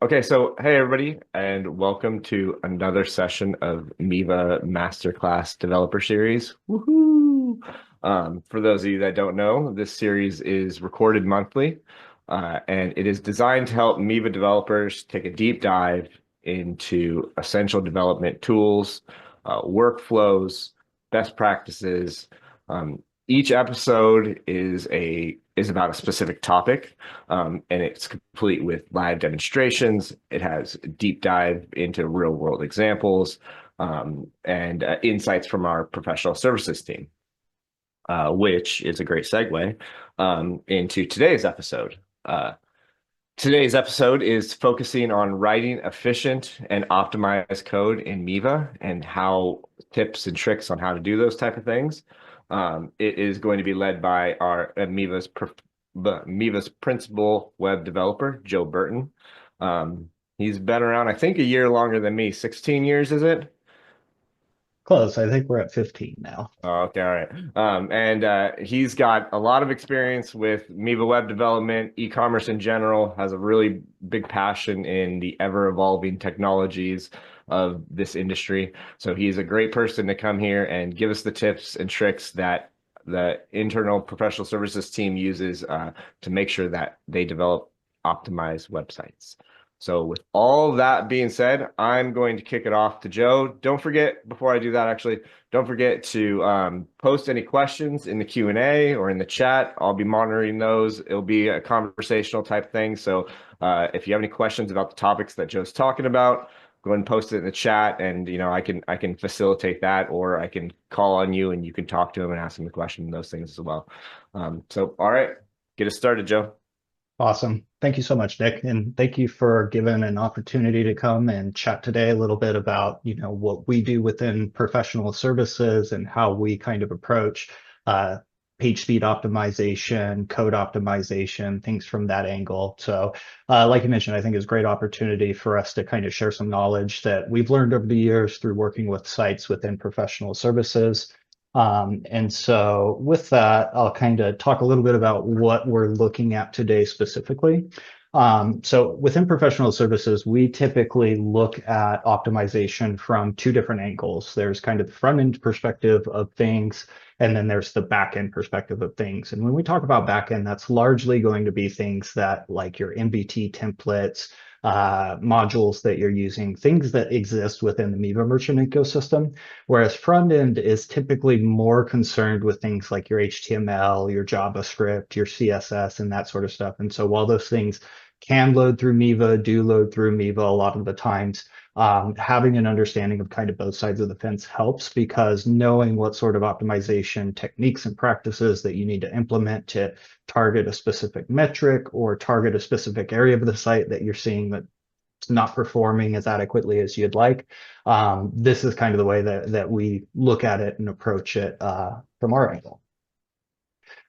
Okay, so hey everybody, and welcome to another session of Miva Masterclass Developer Series. Woohoo! For those of you that don't know, this series is recorded monthly, and it is designed to help Miva developers take a deep dive into essential development tools, workflows, best practices. Each episode is about a specific topic. And it's complete with live demonstrations. It has a deep dive into real world examples and insights from our professional services team, which is a great segue into today's episode. Today's episode is focusing on writing efficient and optimized code in Miva and how tips and tricks on how to do those type of things. It is going to be led by our Miva's principal web developer, Joe Burton. He's been around, I think, a year longer than me. 16 years, is it? Close. I think we're at 15 now. Oh, okay, all right. And he's got a lot of experience with Miva web development, e-commerce in general, has a really big passion in the ever-evolving technologies of this industry. So he's a great person to come here and give us the tips and tricks that the internal professional services team uses to make sure that they develop optimized websites. So with all that being said, I'm going to kick it off to Joe. Don't forget, before I do that, actually, don't forget to post any questions in the Q&A or in the chat. I'll be monitoring those. It'll be a conversational type thing. So if you have any questions about the topics that Joe's talking about, go ahead and post it in the chat, and I can facilitate that, or I can call on you and you can talk to him and ask him the question and those things as well. So all right, get us started, Joe. Awesome. Thank you so much, Nick. And thank you for giving an opportunity to come and chat today a little bit about, what we do within professional services and how we kind of approach page speed optimization, code optimization, things from that angle. So like you mentioned, I think it's a great opportunity for us to kind of share some knowledge that we've learned over the years through working with sites within professional services. And so with that, I'll kind of talk a little bit about what we're looking at today specifically. So within professional services, we typically look at optimization from two different angles. There's kind of the front end perspective of things, and then there's the back end perspective of things. And when we talk about back end, that's largely going to be things that like your MVT templates, modules that you're using, things that exist within the Miva merchant ecosystem. Whereas front end is typically more concerned with things like your HTML, your JavaScript, your CSS, and that sort of stuff. And so while those things can load through Miva, do load through Miva a lot of the times, having an understanding of kind of both sides of the fence helps, because knowing what sort of optimization techniques and practices that you need to implement to target a specific metric or target a specific area of the site that you're seeing that it's not performing as adequately as you'd like. This is kind of the way that we look at it and approach it from our angle.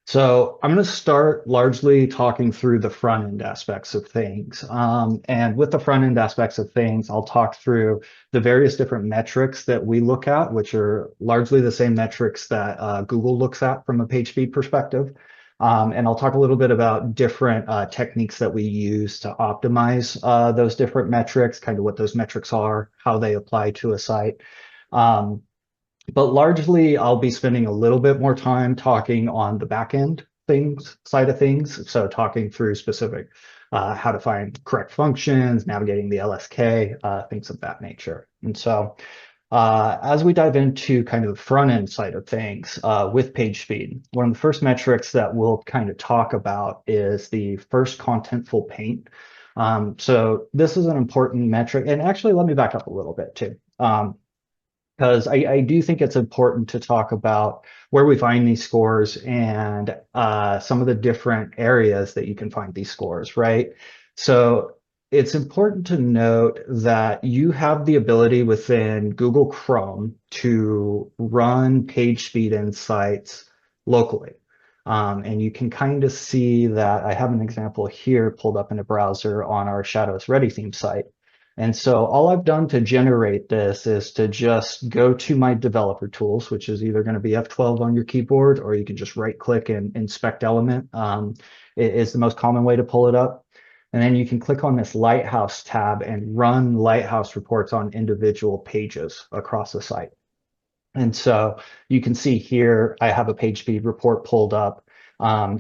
So I'm going to start largely talking through the front end aspects of things. And with the front end aspects of things, I'll talk through the various different metrics that we look at, which are largely the same metrics that Google looks at from a page speed perspective. And I'll talk a little bit about different techniques that we use to optimize those different metrics, kind of what those metrics are, how they apply to a site. But largely, I'll be spending a little bit more time talking on the back end side of things. So talking through specific how to find correct functions, navigating the LSK, things of that nature. And so as we dive into kind of the front end side of things with page speed, one of the first metrics that we'll kind of talk about is the First Contentful Paint. So this is an important metric. And actually, let me back up a little bit too. Because I do think it's important to talk about where we find these scores and some of the different areas that you can find these scores, right? So it's important to note that you have the ability within Google Chrome to run page speed insights locally. And you can kind of see that I have an example here pulled up in a browser on our Shadows Ready theme site. And so all I've done to generate this is to just go to my developer tools, which is either going to be F12 on your keyboard, or you can just right click and inspect element. is the most common way to pull it up. And then you can click on this Lighthouse tab and run Lighthouse reports on individual pages across the site. And so you can see here, I have a page speed report pulled up.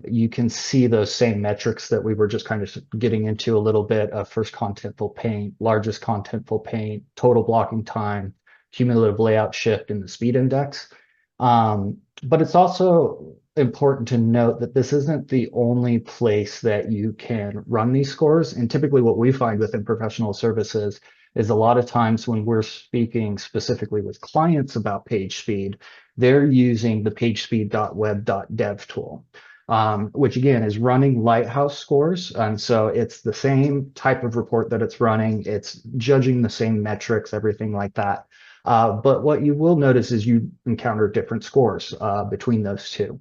You can see those same metrics that we were just kind of getting into a little bit of First Contentful Paint, largest Contentful Paint, total blocking time, cumulative layout shift, and the speed index. But it's also important to note that this isn't the only place that you can run these scores. And typically what we find within professional services is a lot of times when we're speaking specifically with clients about page speed, they're using the pagespeed.web.dev tool, which again is running Lighthouse scores. And so it's the same type of report that it's running. It's judging the same metrics, everything like that. But what you will notice is you encounter different scores between those two.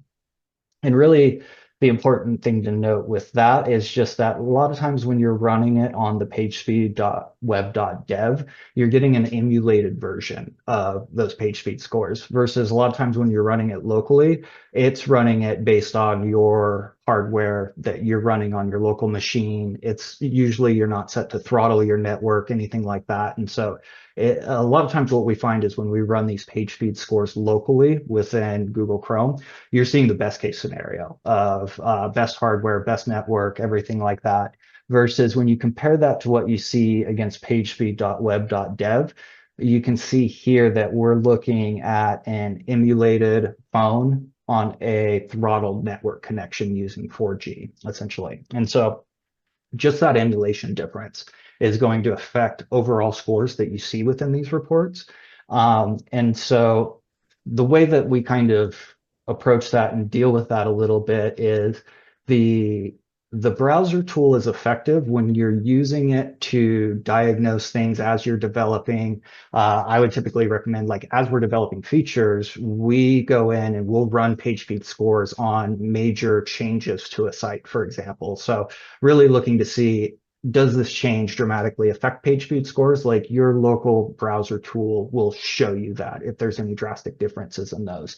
And really, the important thing to note with that is just that a lot of times when you're running it on the pagespeed.web.dev, you're getting an emulated version of those page speed scores versus a lot of times when you're running it locally, it's running it based on your hardware that you're running on your local machine. It's usually you're not set to throttle your network, anything like that. And so a lot of times what we find is when we run these page speed scores locally within Google Chrome, you're seeing the best case scenario of best hardware, best network, everything like that. Versus when you compare that to what you see against pagespeed.web.dev, you can see here that we're looking at an emulated phone on a throttled network connection using 4G, essentially. And so just that emulation difference is going to affect overall scores that you see within these reports. And so the way that we kind of approach that and deal with that a little bit is the browser tool is effective when you're using it to diagnose things as you're developing. I would typically recommend, like, as we're developing features, we go in and we'll run page speed scores on major changes to a site, for example. So really looking to see, does this change dramatically affect page speed scores? Like, your local browser tool will show you that if there's any drastic differences in those.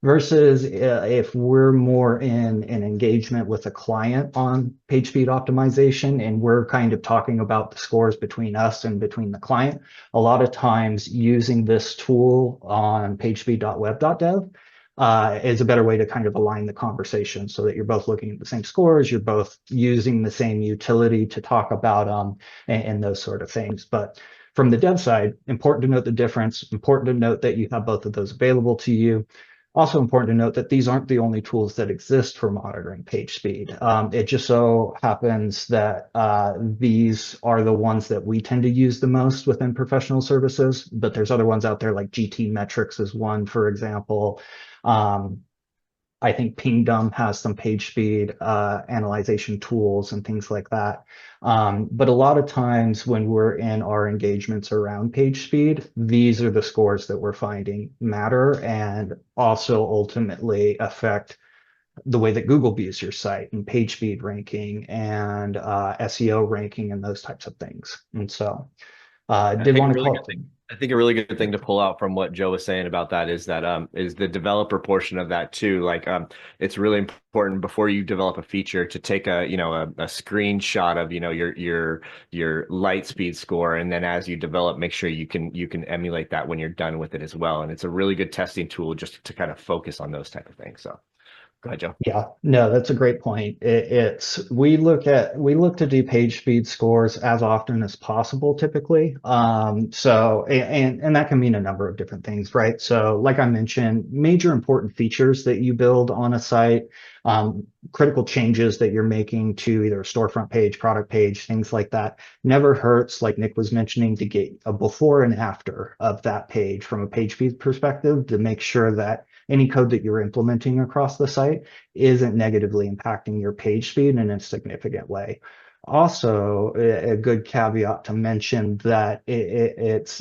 Versus if we're more in an engagement with a client on page speed optimization and we're kind of talking about the scores between us and between the client, a lot of times using this tool on pagespeed.web.dev is a better way to kind of align the conversation so that you're both looking at the same scores, you're both using the same utility to talk about them and those sort of things. But from the dev side, important to note the difference, important to note that you have both of those available to you. Also important to note that these aren't the only tools that exist for monitoring page speed. It just so happens that these are the ones that we tend to use the most within professional services, but there's other ones out there, like GT Metrics is one, for example. I think Pingdom has some page speed analyzation tools and things like that. But a lot of times when we're in our engagements around page speed, these are the scores that we're finding matter and also ultimately affect the way that Google views your site and page speed ranking and SEO ranking and those types of things. And so did want to call. I think a really good thing to pull out from what Joe was saying about that is that is the developer portion of that too. Like it's really important before you develop a feature to take a a screenshot of your light speed score, and then as you develop, make sure you can emulate that when you're done with it as well. And it's a really good testing tool just to kind of focus on those type of things. So go ahead, Joe. Yeah, no, that's a great point. We look to do page speed scores as often as possible, typically. So and that can mean a number of different things, right? So like I mentioned, major important features that you build on a site, critical changes that you're making to either a storefront page, product page, things like that. Never hurts, like Nick was mentioning, to get a before and after of that page from a page speed perspective to make sure that any code that you're implementing across the site isn't negatively impacting your page speed in a significant way. Also, a good caveat to mention that it's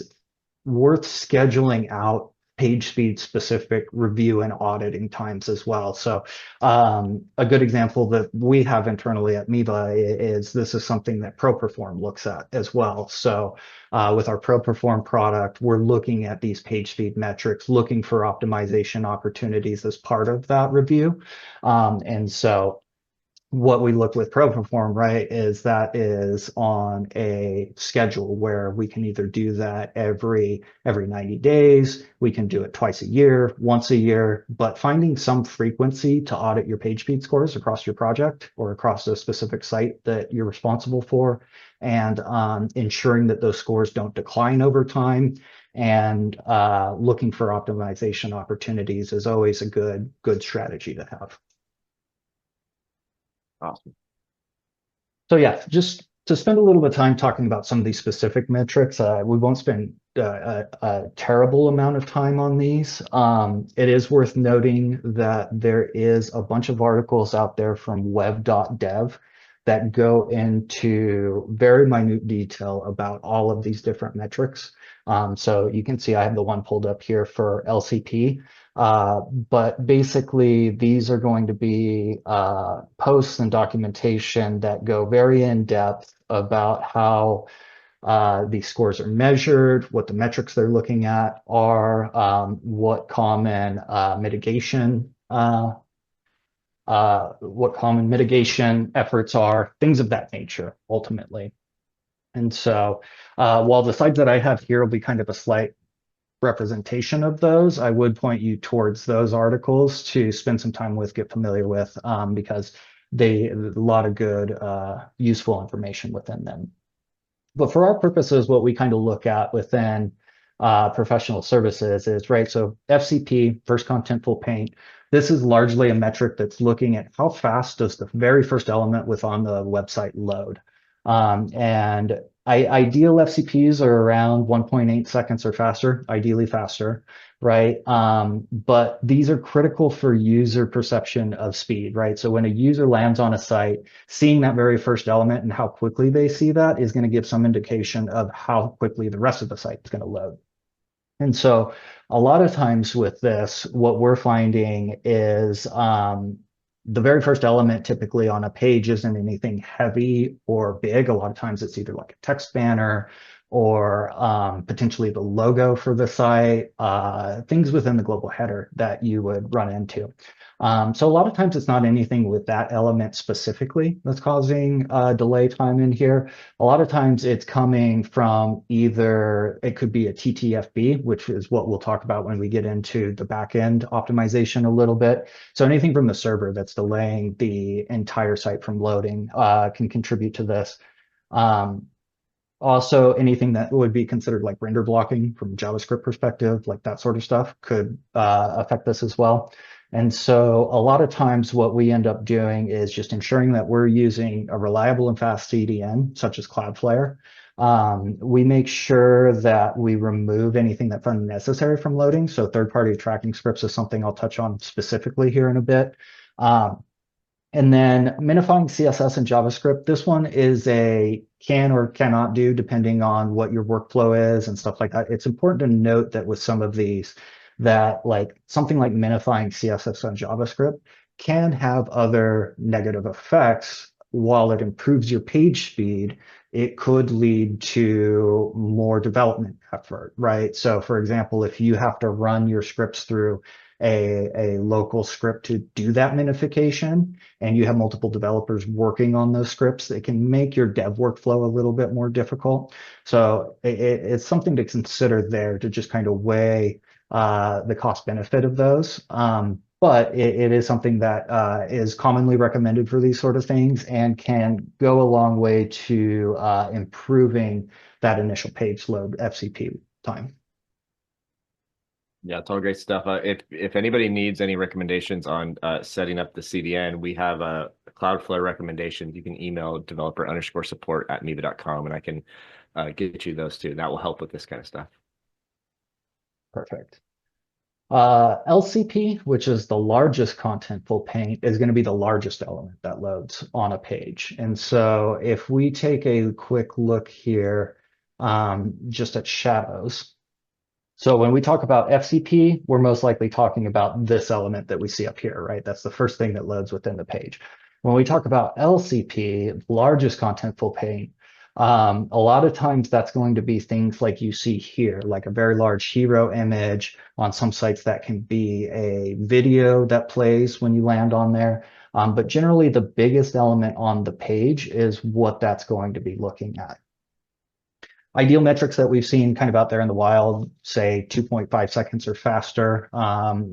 worth scheduling out page speed specific review and auditing times as well. So a good example that we have internally at Miva is this is something that ProPerform looks at as well. So with our ProPerform product, we're looking at these page speed metrics, looking for optimization opportunities as part of that review. And so what we look with ProPerform, right, is that is on a schedule where we can either do that every 90 days, we can do it twice a year, once a year, but finding some frequency to audit your page speed scores across your project or across a specific site that you're responsible for, and ensuring that those scores don't decline over time, and looking for optimization opportunities is always a good strategy to have. Awesome. So yeah, just to spend a little bit of time talking about some of these specific metrics, we won't spend a terrible amount of time on these. It is worth noting that there is a bunch of articles out there from web.dev that go into very minute detail about all of these different metrics. So you can see I have the one pulled up here for LCP. But basically, these are going to be posts and documentation that go very in depth about how these scores are measured, what the metrics they're looking at are, what common mitigation efforts are, things of that nature, ultimately. And so while the slides that I have here will be kind of a slight representation of those, I would point you towards those articles to spend some time with, get familiar with, because a lot of good, useful information within them. But for our purposes, what we kind of look at within professional services is, right, so FCP, First Contentful Paint, this is largely a metric that's looking at how fast does the very first element within the website load. And ideal FCPs are around 1.8 seconds or faster, ideally faster, right? But these are critical for user perception of speed, right? So when a user lands on a site, seeing that very first element and how quickly they see that is going to give some indication of how quickly the rest of the site is going to load. And so a lot of times with this, what we're finding is the very first element typically on a page isn't anything heavy or big. A lot of times it's either like a text banner or potentially the logo for the site, things within the global header that you would run into. So a lot of times it's not anything with that element specifically that's causing delay time in here. A lot of times it's coming from either, it could be a TTFB, which is what we'll talk about when we get into the backend optimization a little bit. So anything from the server that's delaying the entire site from loading can contribute to this. Also, anything that would be considered like render blocking from a JavaScript perspective, like that sort of stuff could affect this as well. And so a lot of times what we end up doing is just ensuring that we're using a reliable and fast CDN, such as Cloudflare. We make sure that we remove anything that's unnecessary from loading. So third-party tracking scripts is something I'll touch on specifically here in a bit. And then minifying CSS and JavaScript, this one is a can or cannot do depending on what your workflow is and stuff like that. It's important to note that with some of these, that like something like minifying CSS and JavaScript can have other negative effects. While it improves your page speed, it could lead to more development effort, right? So for example, if you have to run your scripts through a local script to do that minification, and you have multiple developers working on those scripts, it can make your dev workflow a little bit more difficult. So it's something to consider there to just kind of weigh the cost benefit of those. But it is something that is commonly recommended for these sort of things and can go a long way to improving that initial page load FCP time. Yeah, it's all great stuff. If anybody needs any recommendations on setting up the CDN, we have a Cloudflare recommendation. You can email developer_support@miva.com and I can get you those too. That will help with this kind of stuff. Perfect. LCP, which is the largest contentful paint, is going to be the largest element that loads on a page. And so if we take a quick look here just at shadows, so when we talk about FCP, we're most likely talking about this element that we see up here, right? That's the first thing that loads within the page. When we talk about LCP, largest contentful paint, a lot of times that's going to be things like you see here, like a very large hero image. On some sites that can be a video that plays when you land on there. But generally, the biggest element on the page is what that's going to be looking at. Ideal metrics that we've seen kind of out there in the wild, say 2.5 seconds or faster,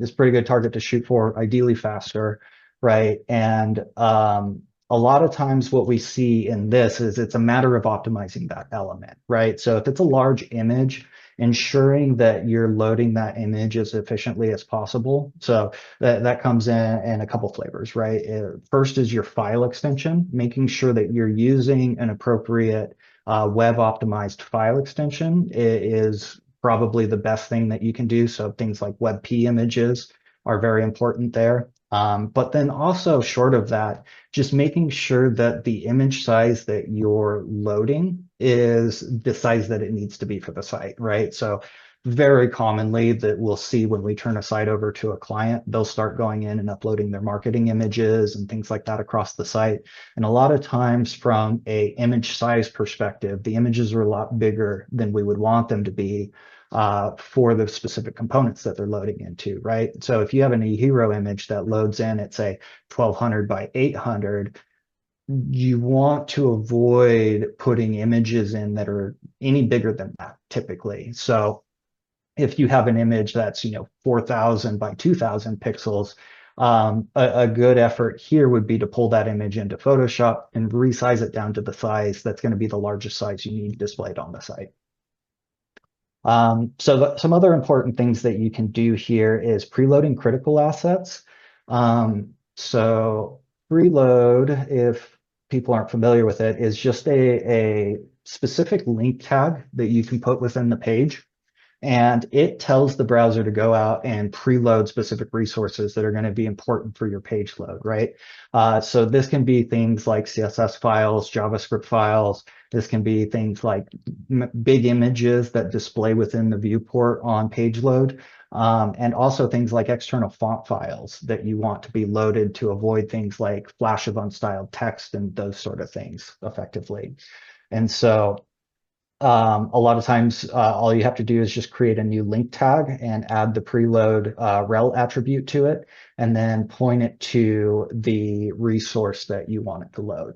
is a pretty good target to shoot for, ideally faster, right? And a lot of times what we see in this is it's a matter of optimizing that element, right? So if it's a large image, ensuring that you're loading that image as efficiently as possible. So that comes in a couple flavors, right? First is your file extension, making sure that you're using an appropriate web optimized file extension is probably the best thing that you can do. So things like WebP images are very important there. But then also short of that, just making sure that the image size that you're loading is the size that it needs to be for the site, right? So very commonly that we'll see when we turn a site over to a client, they'll start going in and uploading their marketing images and things like that across the site. And a lot of times from a image size perspective, the images are a lot bigger than we would want them to be for the specific components that they're loading into, right? So if you have an eHero image that loads in at say 1200 by 800, you want to avoid putting images in that are any bigger than that typically. So if you have an image that's 4000 by 2000 pixels, a good effort here would be to pull that image into Photoshop and resize it down to the size that's going to be the largest size you need displayed on the site. Some other important things that you can do here is preloading critical assets. So preload, if people aren't familiar with it, is just a specific link tag that you can put within the page. And it tells the browser to go out and preload specific resources that are going to be important for your page load, right? So this can be things like CSS files, JavaScript files. This can be things like big images that display within the viewport on page load. And also things like external font files that you want to be loaded to avoid things like flash of unstyled text and those sort of things effectively. And so a lot of times, all you have to do is just create a new link tag and add the preload rel attribute to it, and then point it to the resource that you want it to load.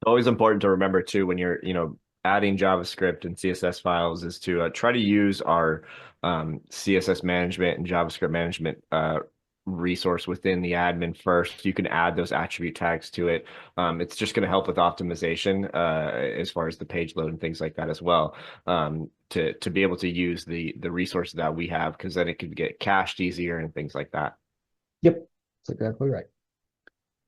Always important to remember too when you're, adding JavaScript and CSS files is to try to use our CSS management and JavaScript management resource within the admin first. You can add those attribute tags to it. It's just going to help with optimization as far as the page load and things like that as well. To be able to use the resources that we have, because then it could get cached easier and things like that. Yep, that's exactly right.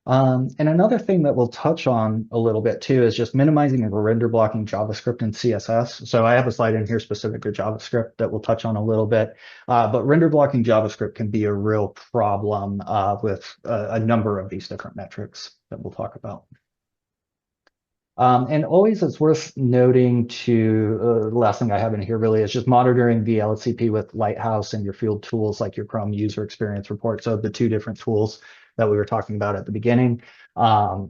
And another thing that we'll touch on a little bit too is just minimizing and render blocking JavaScript and CSS. So I have a slide in here specific to JavaScript that we'll touch on a little bit, but render blocking JavaScript can be a real problem with a number of these different metrics that we'll talk about. And always it's worth noting to, the last thing I have in here really is just monitoring the LCP with Lighthouse and your field tools like your Chrome user experience report. So the two different tools that we were talking about at the beginning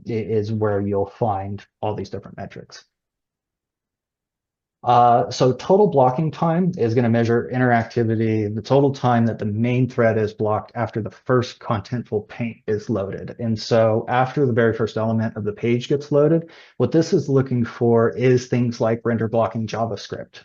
is where you'll find all these different metrics. So total blocking time is going to measure interactivity, the total time that the main thread is blocked after the first contentful paint is loaded. And so after the very first element of the page gets loaded, what this is looking for is things like render blocking JavaScript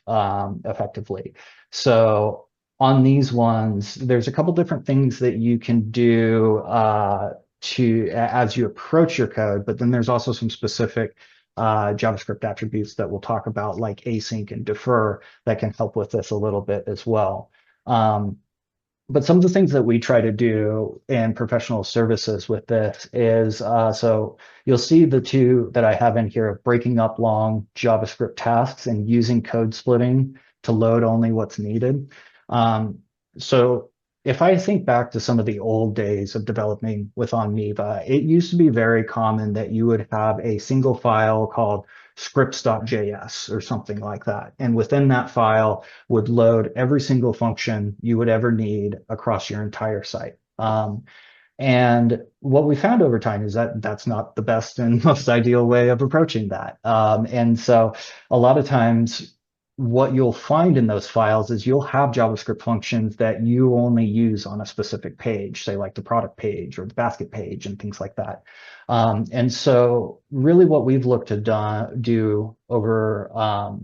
effectively. So on these ones, there's a couple different things that you can do as you approach your code, but then there's also some specific JavaScript attributes that we'll talk about, like async and defer, that can help with this a little bit as well. But some of the things that we try to do in professional services with this is, so you'll see the two that I have in here of breaking up long JavaScript tasks and using code splitting to load only what's needed. So if I think back to some of the old days of developing on Miva, it used to be very common that you would have a single file called scripts.js or something like that. And within that file would load every single function you would ever need across your entire site. And what we found over time is that that's not the best and most ideal way of approaching that. And so a lot of times what you'll find in those files is you'll have JavaScript functions that you only use on a specific page, say like the product page or the basket page and things like that. And so really what we've looked to do over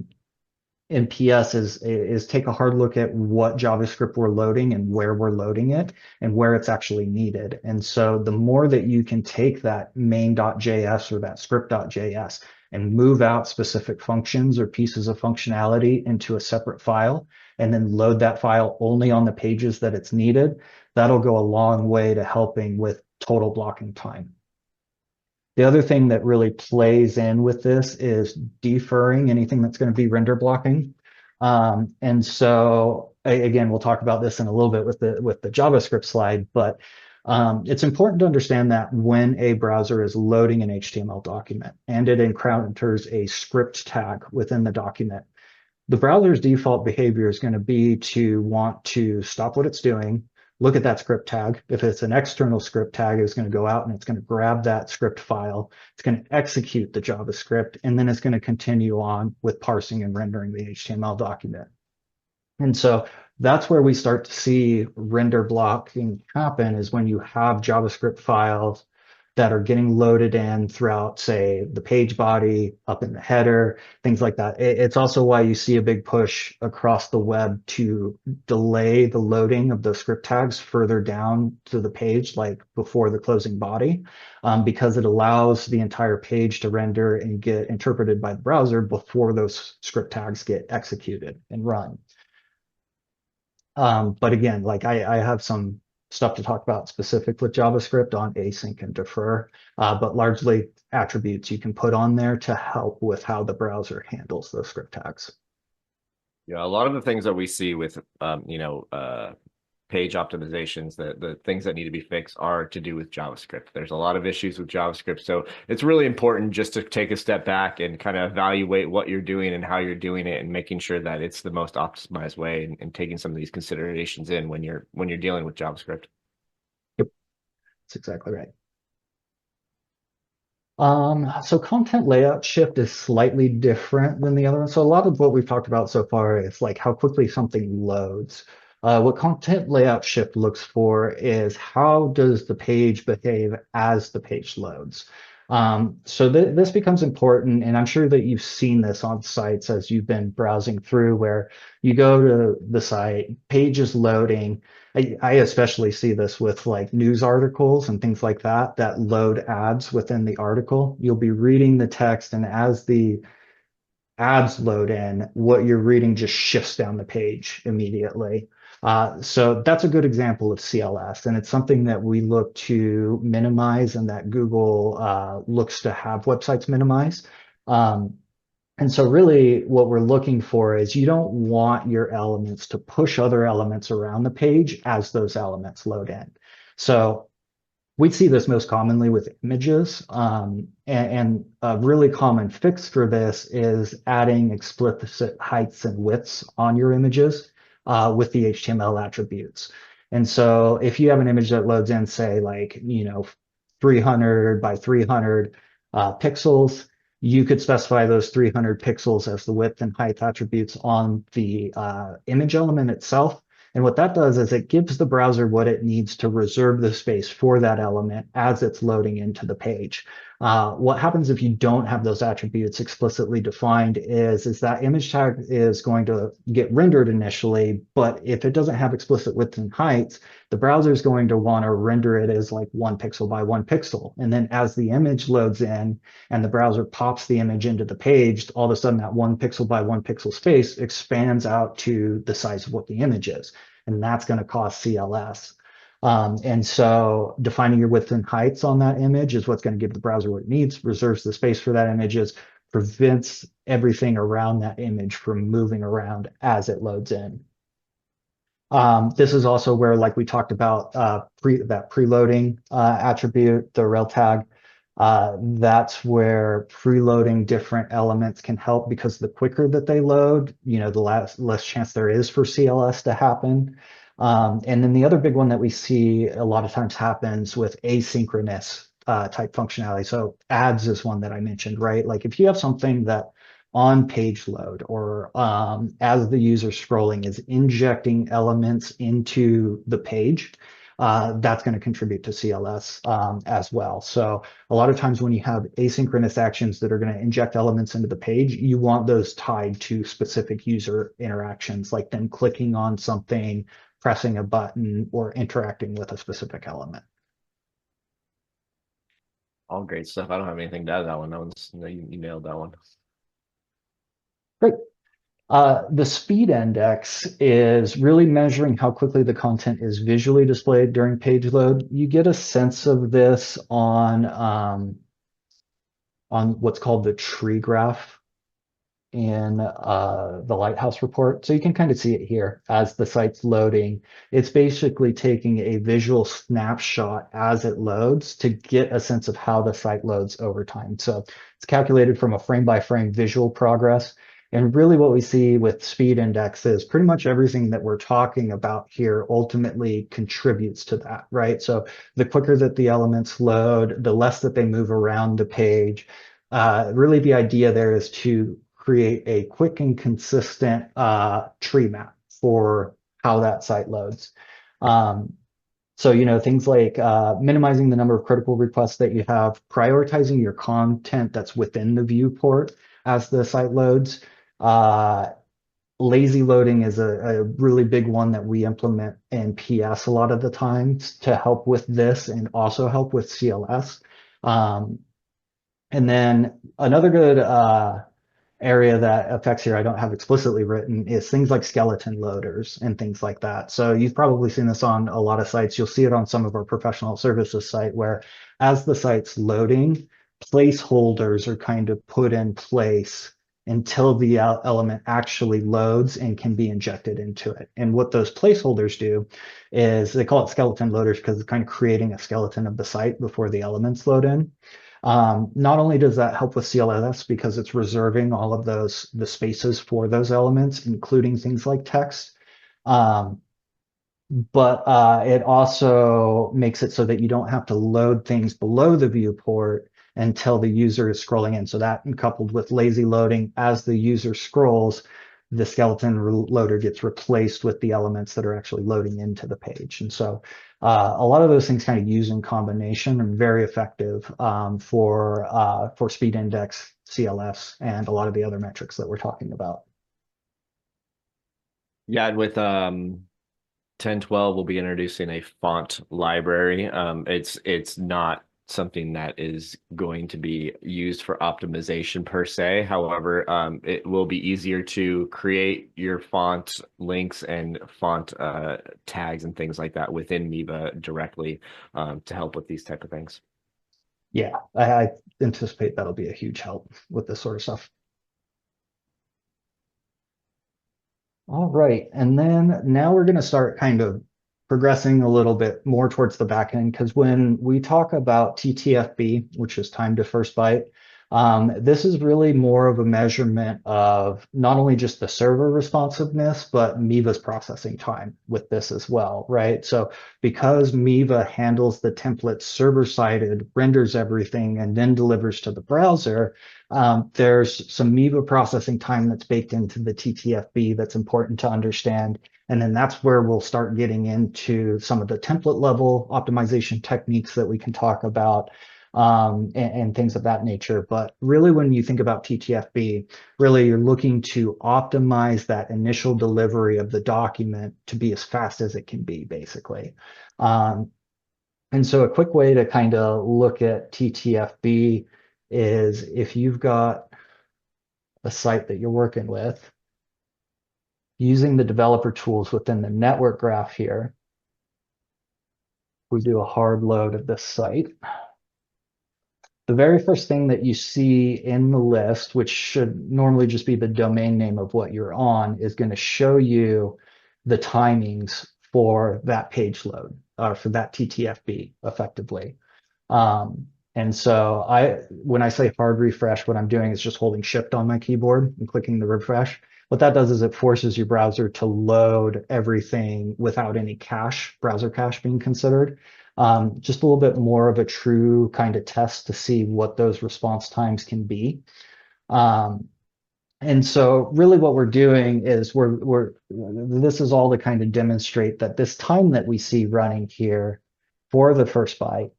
in PS is take a hard look at what JavaScript we're loading and where we're loading it and where it's actually needed. And so the more that you can take that main.js or that script.js and move out specific functions or pieces of functionality into a separate file and then load that file only on the pages that it's needed, that'll go a long way to helping with total blocking time. The other thing that really plays in with this is deferring anything that's going to be render blocking. And so again, we'll talk about this in a little bit with the JavaScript slide, but it's important to understand that when a browser is loading an HTML document and it encounters a script tag within the document, the browser's default behavior is going to be to want to stop what it's doing, look at that script tag. If it's an external script tag, it's going to go out and it's going to grab that script file. It's going to execute the JavaScript, and then it's going to continue on with parsing and rendering the HTML document. And so that's where we start to see render blocking happen, is when you have JavaScript files that are getting loaded in throughout, say, the page body, up in the header, things like that. It's also why you see a big push across the web to delay the loading of those script tags further down to the page, like before the closing body, because it allows the entire page to render and get interpreted by the browser before those script tags get executed and run. But again, like I have some stuff to talk about specific with JavaScript on async and defer, but largely attributes you can put on there to help with how the browser handles those script tags. Yeah, a lot of the things that we see with page optimizations, the things that need to be fixed are to do with JavaScript. There's a lot of issues with JavaScript. So it's really important just to take a step back and kind of evaluate what you're doing and how you're doing it and making sure that it's the most optimized way, and taking some of these considerations in when you're dealing with JavaScript. Yep, that's exactly right. So content layout shift is slightly different than the other one. So a lot of what we've talked about so far is like how quickly something loads. What content layout shift looks for is how does the page behave as the page loads. So this becomes important, and I'm sure that you've seen this on sites as you've been browsing through, where you go to the site, page is loading. I especially see this with like news articles and things like that load ads within the article. You'll be reading the text, and as the ads load in, what you're reading just shifts down the page immediately. So that's a good example of CLS, and it's something that we look to minimize and that Google looks to have websites minimize. And so really what we're looking for is you don't want your elements to push other elements around the page as those elements load in. So we see this most commonly with images. And a really common fix for this is adding explicit heights and widths on your images with the HTML attributes. And so if you have an image that loads in, say, like, 300 by 300 pixels, you could specify those 300 pixels as the width and height attributes on the image element itself. And what that does is it gives the browser what it needs to reserve the space for that element as it's loading into the page. What happens if you don't have those attributes explicitly defined is that image tag is going to get rendered initially, but if it doesn't have explicit width and heights, the browser is going to want to render it as like 1 pixel by 1 pixel. And then as the image loads in and the browser pops the image into the page, all of a sudden that 1 pixel by 1 pixel space expands out to the size of what the image is. And that's going to cause CLS. And so defining your width and heights on that image is what's going to give the browser what it needs, reserves the space for that images, prevents everything around that image from moving around as it loads in. This is also where, like we talked about, that preloading attribute, the rel tag. That's where preloading different elements can help, because the quicker that they load, the less chance there is for CLS to happen. And then the other big one that we see a lot of times happens with asynchronous type functionality. So ads is one that I mentioned, right? Like if you have something that on page load or as the user scrolling is injecting elements into the page, that's going to contribute to CLS as well. So a lot of times when you have asynchronous actions that are going to inject elements into the page, you want those tied to specific user interactions, like them clicking on something, pressing a button, or interacting with a specific element. All great stuff. I don't have anything to add to that one. You nailed that one. Great. The speed index is really measuring how quickly the content is visually displayed during page load. You get a sense of this on what's called the tree graph in the Lighthouse report. So you can kind of see it here as the site's loading. It's basically taking a visual snapshot as it loads to get a sense of how the site loads over time. So it's calculated from a frame by frame visual progress. And really what we see with speed index is pretty much everything that we're talking about here ultimately contributes to that, right? So the quicker that the elements load, the less that they move around the page. Really the idea there is to create a quick and consistent tree map for how that site loads. So, things like minimizing the number of critical requests that you have, prioritizing your content that's within the viewport as the site loads. Lazy loading is a really big one that we implement in PS a lot of the times to help with this and also help with CLS. And then another good area that affects here I don't have explicitly written is things like skeleton loaders and things like that. So you've probably seen this on a lot of sites. You'll see it on some of our professional services site where as the site's loading, placeholders are kind of put in place until the element actually loads and can be injected into it. And what those placeholders do is they call it skeleton loaders because it's kind of creating a skeleton of the site before the elements load in. Not only does that help with CLS because it's reserving all of the spaces for those elements, including things like text, but it also makes it so that you don't have to load things below the viewport until the user is scrolling in. So that coupled with lazy loading, as the user scrolls, the skeleton loader gets replaced with the elements that are actually loading into the page. And so a lot of those things kind of use in combination and very effective for speed index, CLS, and a lot of the other metrics that we're talking about. Yeah, and with 1012, we'll be introducing a font library. It's not something that is going to be used for optimization per se. However, it will be easier to create your font links and font tags and things like that within Miva directly to help with these type of things. Yeah, I anticipate that'll be a huge help with this sort of stuff. All right, and then now we're going to start kind of progressing a little bit more towards the back end, because when we talk about TTFB, which is time to first byte, this is really more of a measurement of not only just the server responsiveness, but Miva's processing time with this as well, right? So because Miva handles the template server-sided, renders everything, and then delivers to the browser, there's some Miva processing time that's baked into the TTFB that's important to understand. And then that's where we'll start getting into some of the template level optimization techniques that we can talk about and things of that nature. But really, when you think about TTFB, really you're looking to optimize that initial delivery of the document to be as fast as it can be, basically. And so a quick way to kind of look at TTFB is if you've got a site that you're working with, using the developer tools within the network graph here, we do a hard load of this site. The very first thing that you see in the list, which should normally just be the domain name of what you're on, is going to show you the timings for that page load, or for that TTFB effectively. And so when I say hard refresh, what I'm doing is just holding shift on my keyboard and clicking the refresh. What that does is it forces your browser to load everything without any cache, browser cache being considered. Just a little bit more of a true kind of test to see what those response times can be. And so really what we're doing is this is all to kind of demonstrate that this time that we see running here for the first byte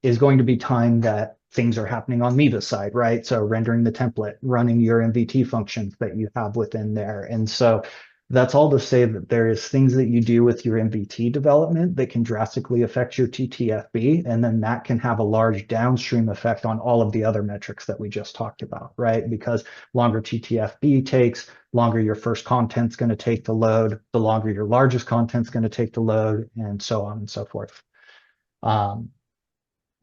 is going to be time that things are happening on Miva's side, right? So rendering the template, running your MVT functions that you have within there. And so that's all to say that there is things that you do with your MVT development that can drastically affect your TTFB, and then that can have a large downstream effect on all of the other metrics that we just talked about, right? Because longer TTFB takes, longer your first content's going to take to load, the longer your largest content's going to take to load, and so on and so forth.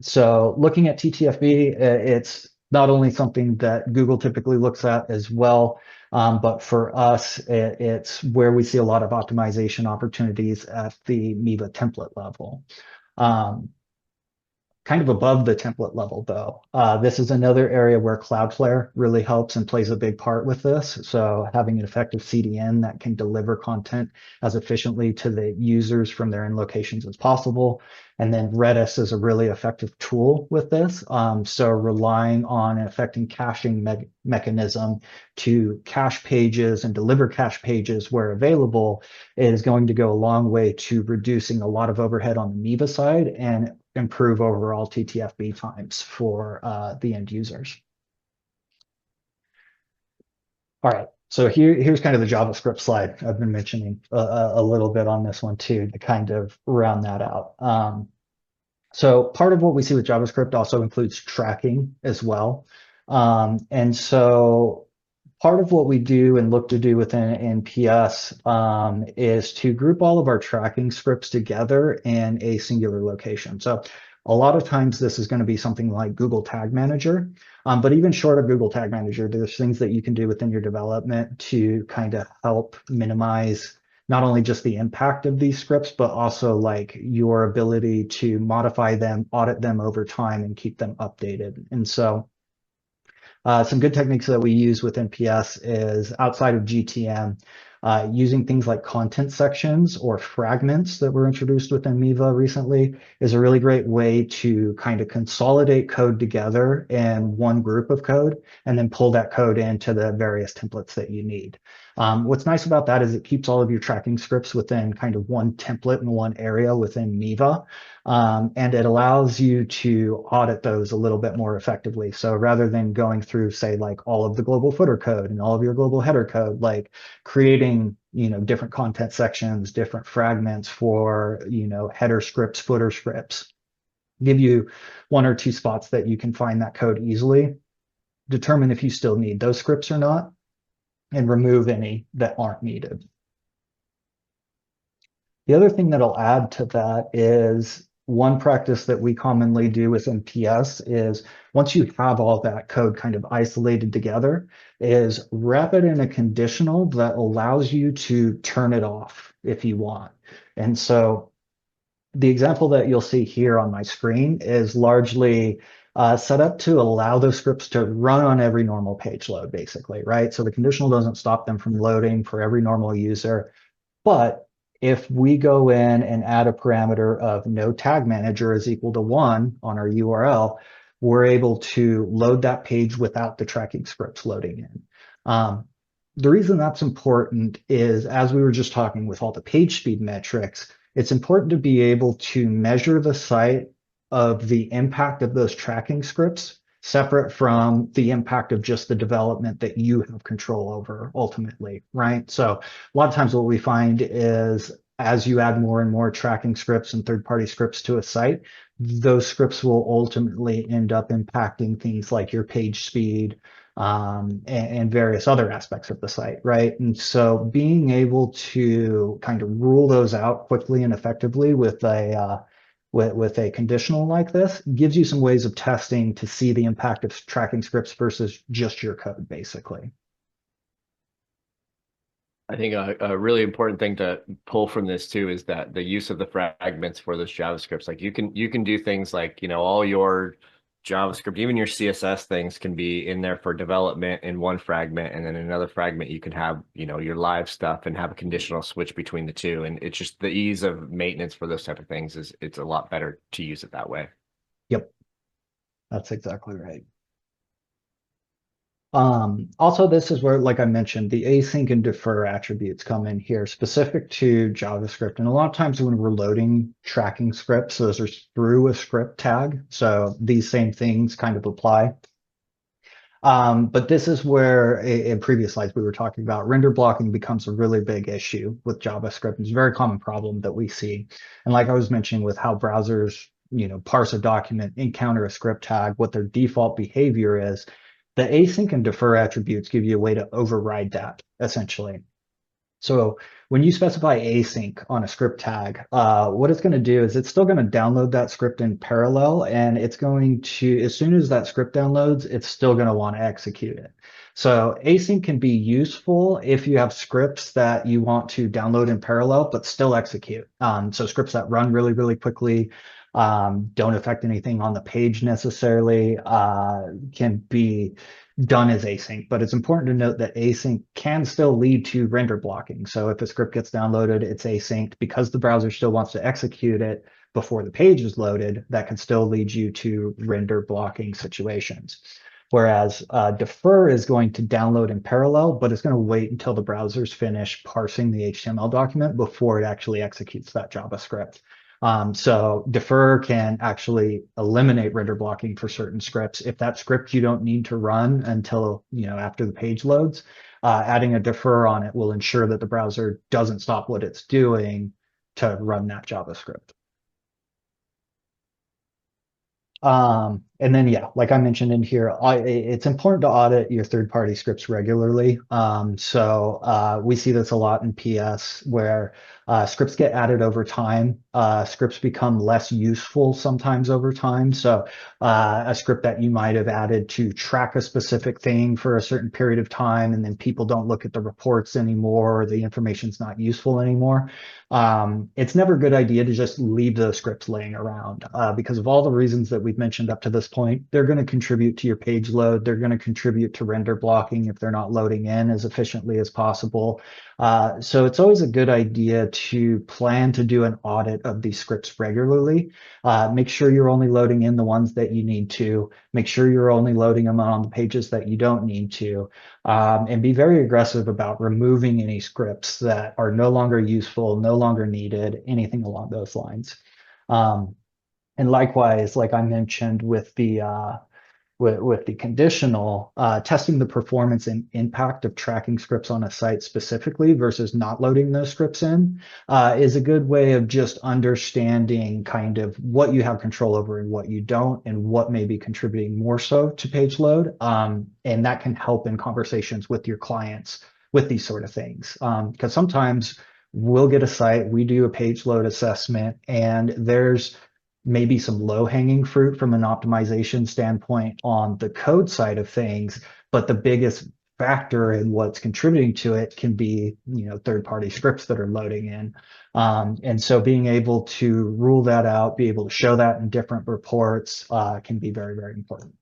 So looking at TTFB, it's not only something that Google typically looks at as well, but for us, it's where we see a lot of optimization opportunities at the Miva template level. Kind of above the template level, though. This is another area where Cloudflare really helps and plays a big part with this. So having an effective CDN that can deliver content as efficiently to the users from their end locations as possible. And then Redis is a really effective tool with this. So relying on an effective caching mechanism to cache pages and deliver cache pages where available is going to go a long way to reducing a lot of overhead on the Miva side and improve overall TTFB times for the end users. All right, so here's kind of the JavaScript slide I've been mentioning a little bit on this one too to kind of round that out. So part of what we see with JavaScript also includes tracking as well. And so part of what we do and look to do within NPS is to group all of our tracking scripts together in a singular location. So a lot of times this is going to be something like Google Tag Manager, but even short of Google Tag Manager, there's things that you can do within your development to kind of help minimize not only just the impact of these scripts, but also like your ability to modify them, audit them over time, and keep them updated. And so some good techniques that we use with NPS is outside of GTM, using things like content sections or fragments that were introduced within Miva recently is a really great way to kind of consolidate code together in one group of code and then pull that code into the various templates that you need. What's nice about that is it keeps all of your tracking scripts within kind of one template in one area within Miva. And it allows you to audit those a little bit more effectively. So rather than going through, say, like all of the global footer code and all of your global header code, like creating, different content sections, different fragments for, header scripts, footer scripts, give you one or two spots that you can find that code easily, determine if you still need those scripts or not, and remove any that aren't needed. The other thing that I'll add to that is one practice that we commonly do with NPS is once you have all that code kind of isolated together, is wrap it in a conditional that allows you to turn it off if you want. And so the example that you'll see here on my screen is largely set up to allow those scripts to run on every normal page load, basically, right? So the conditional doesn't stop them from loading for every normal user, but if we go in and add a parameter of no tag manager is equal to 1 on our URL, we're able to load that page without the tracking scripts loading in. The reason that's important is, as we were just talking with all the page speed metrics, it's important to be able to measure the site of the impact of those tracking scripts separate from the impact of just the development that you have control over ultimately, right? So a lot of times what we find is as you add more and more tracking scripts and third-party scripts to a site, those scripts will ultimately end up impacting things like your page speed and various other aspects of the site, right? And so being able to kind of rule those out quickly and effectively with a conditional like this gives you some ways of testing to see the impact of tracking scripts versus just your code, basically. I think a really important thing to pull from this too is that the use of the fragments for those JavaScripts. Like you can do things like, all your JavaScript, even your CSS things can be in there for development in one fragment, and then another fragment you can have, your live stuff and have a conditional switch between the two. And it's just the ease of maintenance for those type of things it's a lot better to use it that way. Yep, that's exactly right. Also, this is where, like I mentioned, the async and defer attributes come in here specific to JavaScript. And a lot of times when we're loading tracking scripts, those are through a script tag. So these same things kind of apply. But this is where in previous slides we were talking about render blocking becomes a really big issue with JavaScript. It's a very common problem that we see. And like I was mentioning with how browsers, parse a document, encounter a script tag, what their default behavior is, the async and defer attributes give you a way to override that essentially. So when you specify async on a script tag, what it's going to do is it's still going to download that script in parallel, and it's going to, as soon as that script downloads, it's still going to want to execute it. So async can be useful if you have scripts that you want to download in parallel, but still execute. So scripts that run really, really quickly, don't affect anything on the page necessarily, can be done as async, but it's important to note that async can still lead to render blocking. So if a script gets downloaded, it's async because the browser still wants to execute it before the page is loaded. That can still lead you to render blocking situations. Whereas defer is going to download in parallel, but it's going to wait until the browser's finished parsing the HTML document before it actually executes that JavaScript. So defer can actually eliminate render blocking for certain scripts. If that script you don't need to run until after the page loads, adding a defer on it will ensure that the browser doesn't stop what it's doing to run that JavaScript. And then, yeah, like I mentioned in here, it's important to audit your third-party scripts regularly. We see this a lot in PS where scripts get added over time. Scripts become less useful sometimes over time. So a script that you might have added to track a specific thing for a certain period of time, and then people don't look at the reports anymore, or the information's not useful anymore. It's never a good idea to just leave those scripts laying around because of all the reasons that we've mentioned up to this point. They're going to contribute to your page load. They're going to contribute to render blocking if they're not loading in as efficiently as possible. So it's always a good idea to plan to do an audit of these scripts regularly. Make sure you're only loading in the ones that you need to. Make sure you're only loading them on the pages that you don't need to. And be very aggressive about removing any scripts that are no longer useful, no longer needed, anything along those lines. And likewise, like I mentioned with the conditional, testing the performance and impact of tracking scripts on a site specifically versus not loading those scripts in is a good way of just understanding kind of what you have control over and what you don't, and what may be contributing more so to page load. And that can help in conversations with your clients with these sort of things. Because sometimes we'll get a site, we do a page load assessment, and there's maybe some low-hanging fruit from an optimization standpoint on the code side of things, but the biggest factor in what's contributing to it can be, third-party scripts that are loading in. And so being able to rule that out, be able to show that in different reports can be very, very important.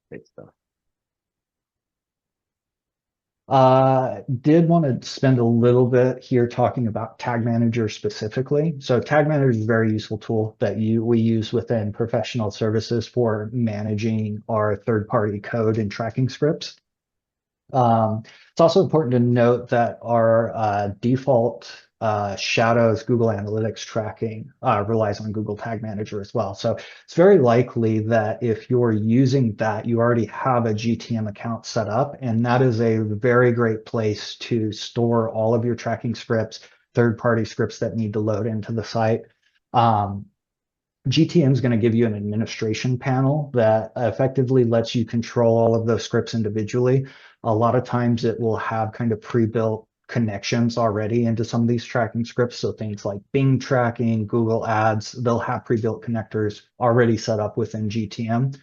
Great stuff. Did want to spend a little bit here talking about Tag Manager specifically. So Tag Manager is a very useful tool that we use within professional services for managing our third-party code and tracking scripts. It's also important to note that our default Shadow's Google Analytics tracking relies on Google Tag Manager as well. So it's very likely that if you're using that, you already have a GTM account set up, and that is a very great place to store all of your tracking scripts, third-party scripts that need to load into the site. GTM is going to give you an administration panel that effectively lets you control all of those scripts individually. A lot of times it will have kind of pre-built connections already into some of these tracking scripts. So things like Bing tracking, Google Ads, they'll have pre-built connectors already set up within GTM.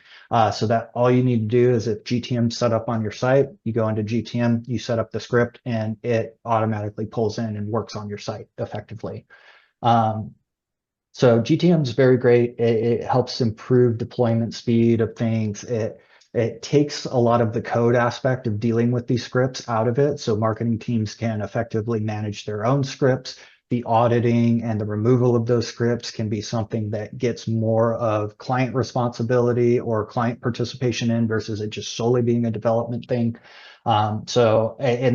So that all you need to do is if GTM set up on your site, you go into GTM, you set up the script, and it automatically pulls in and works on your site effectively. So GTM is very great. It helps improve deployment speed of things. It takes a lot of the code aspect of dealing with these scripts out of it. So marketing teams can effectively manage their own scripts. the auditing and the removal of those scripts can be something that gets more of client responsibility or client participation in versus it just solely being a development thing. And